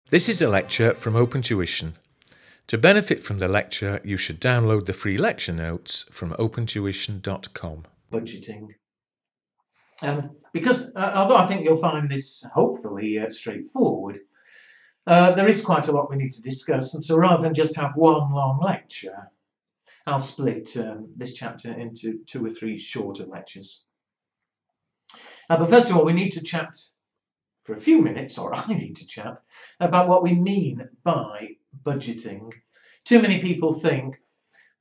This is a lecture from OpenTuition. To benefit from the lecture, you should download the free lecture notes from opentuition.com. Budgeting. Because although I think you'll find this hopefully straightforward, there is quite a lot we need to discuss, and so rather than just have one long lecture, I'll split this chapter into 2 or 3 shorter lectures. But first of all, we need to chat for a few minutes, or I need to chat, about what we mean by budgeting. Too many people think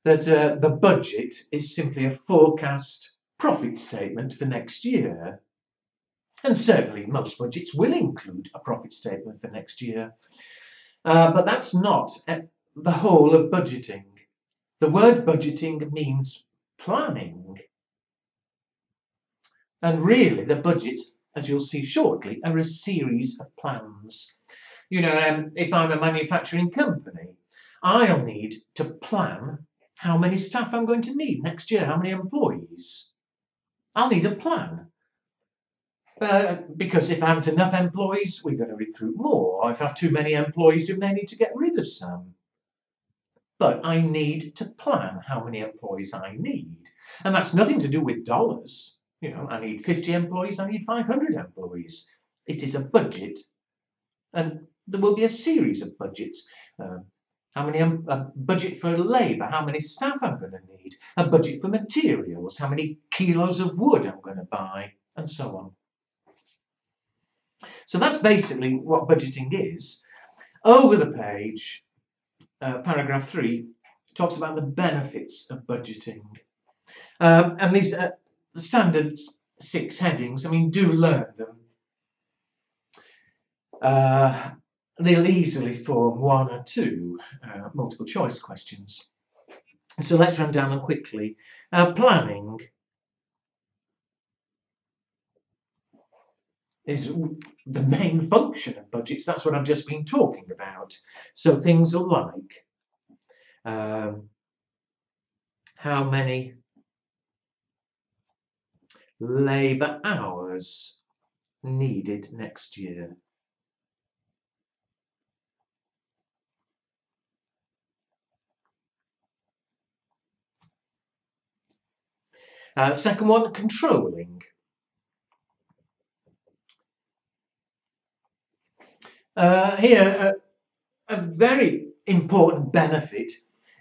that the budget is simply a forecast profit statement for next year. And certainly most budgets will include a profit statement for next year. But that's not the whole of budgeting. The word budgeting means planning. And really the budgets, as you'll see shortly, are a series of plans. You know, if I'm a manufacturing company, I'll need to plan how many staff I'm going to need next year, how many employees. I'll need a plan. Because if I haven't enough employees, we're going to recruit more. Or if I have too many employees, we may need to get rid of some. But I need to plan how many employees I need. And that's nothing to do with dollars. You know, I need 50 employees, I need 500 employees. It is a budget. And there will be a series of budgets. A budget for labour, how many staff I'm going to need. A budget for materials, how many kilos of wood I'm going to buy, and so on. So that's basically what budgeting is. Over the page, paragraph 3 talks about the benefits of budgeting. And these are the standard 6 headings. I mean, do learn them. They'll easily form 1 or 2 multiple choice questions. So let's run down them quickly. Planning is the main function of budgets. That's what I've just been talking about. So things like how many labour hours needed next year. Second one, controlling. Here, a very important benefit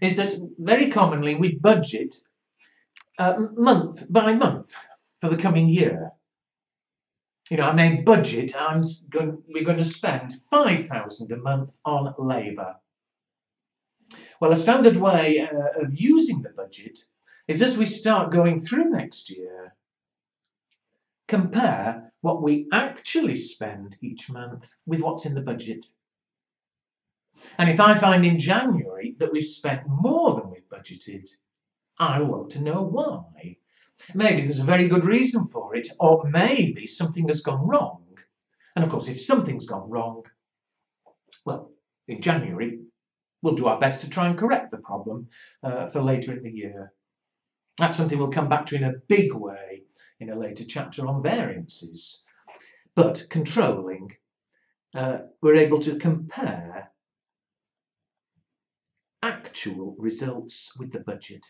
is that very commonly we budget month by month for the coming year. You know, I may budget, we're going to spend £5,000 a month on labour. Well, a standard way of using the budget is as we start going through next year, compare what we actually spend each month with what's in the budget. And if I find in January that we've spent more than we've budgeted, I want to know why. Maybe there's a very good reason for it, or maybe something has gone wrong. And of course, if something's gone wrong, well, in January, we'll do our best to try and correct the problem for later in the year. That's something we'll come back to in a big way in a later chapter on variances. But controlling, we're able to compare actual results with the budget.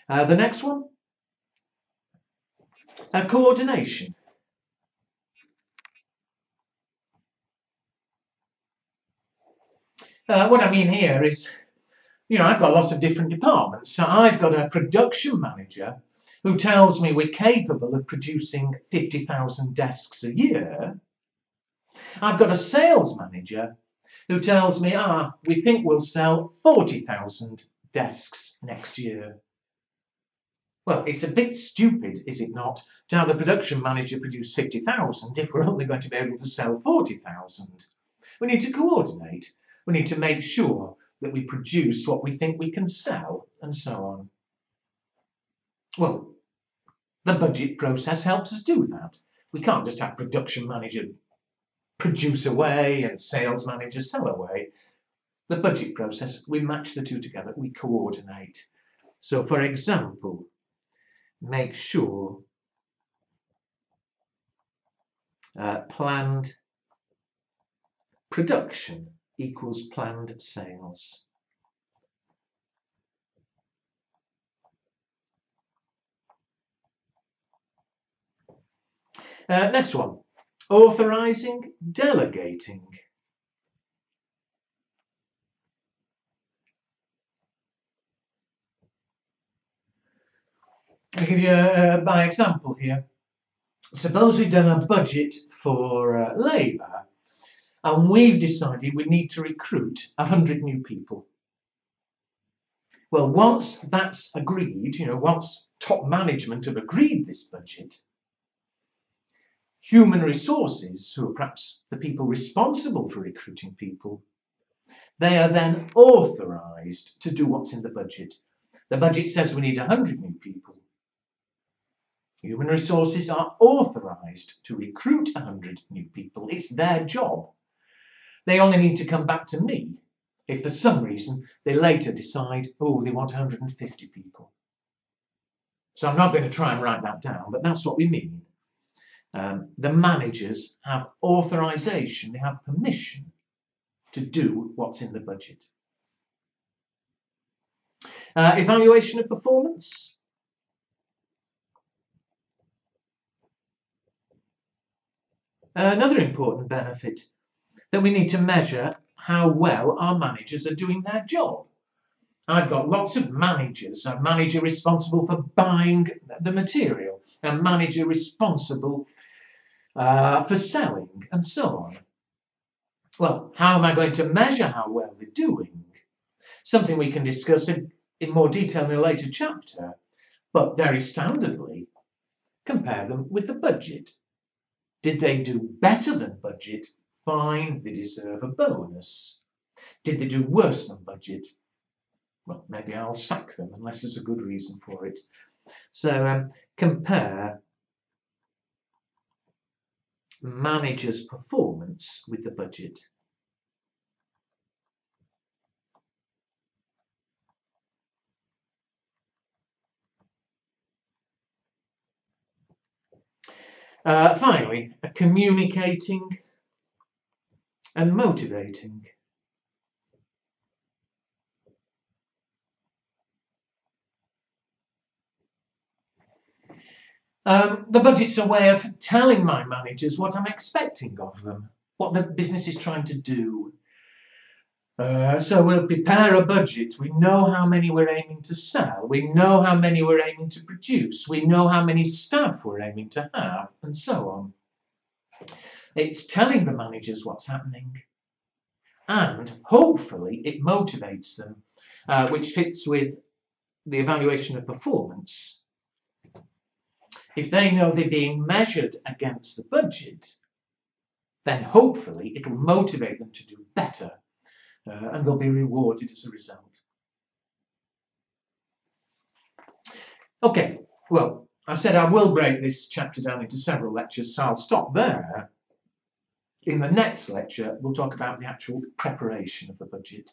The next one, coordination. What I mean here is, you know, I've got lots of different departments. So I've got a production manager who tells me we're capable of producing 50,000 desks a year. I've got a sales manager who tells me, we think we'll sell 40,000 desks next year. Well, it's a bit stupid, is it not, to have the production manager produce 50,000 if we're only going to be able to sell 40,000. We need to coordinate. We need to make sure that we produce what we think we can sell, and so on. Well, the budget process helps us do that. We can't just have production manager produce away and sales manager sell away. The budget process, we match the two together, we coordinate. So, for example, make sure planned production equals planned sales. Next one, authorizing, delegating. I'll give you my example here. Suppose we've done a budget for labour and we've decided we need to recruit 100 new people. Well, once that's agreed, once top management have agreed this budget, human resources, who are perhaps the people responsible for recruiting people, they are then authorised to do what's in the budget. The budget says we need 100 new people. Human resources are authorised to recruit 100 new people. It's their job. They only need to come back to me if for some reason they later decide, oh, they want 150 people. So I'm not going to try and write that down, but that's what we mean. The managers have authorisation, they have permission to do what's in the budget. Evaluation of performance. Another important benefit, that we need to measure how well our managers are doing their job. I've got lots of managers, a manager responsible for buying the material, a manager responsible for selling, and so on. Well, how am I going to measure how well they're doing? Something we can discuss in more detail in a later chapter, but very standardly, compare them with the budget. Did they do better than budget? Fine, they deserve a bonus. Did they do worse than budget? Well, maybe I'll sack them unless there's a good reason for it. So compare manager's performance with the budget. Finally, communicating and motivating. The budget's a way of telling my managers what I'm expecting of them, what the business is trying to do. So we'll prepare a budget. We know how many we're aiming to sell. We know how many we're aiming to produce. We know how many staff we're aiming to have, and so on. It's telling the managers what's happening, and hopefully it motivates them, which fits with the evaluation of performance. If they know they're being measured against the budget, then hopefully it'll motivate them to do better, and they'll be rewarded as a result. Okay, well, I said I will break this chapter down into several lectures, so I'll stop there. In the next lecture, we'll talk about the actual preparation of the budget.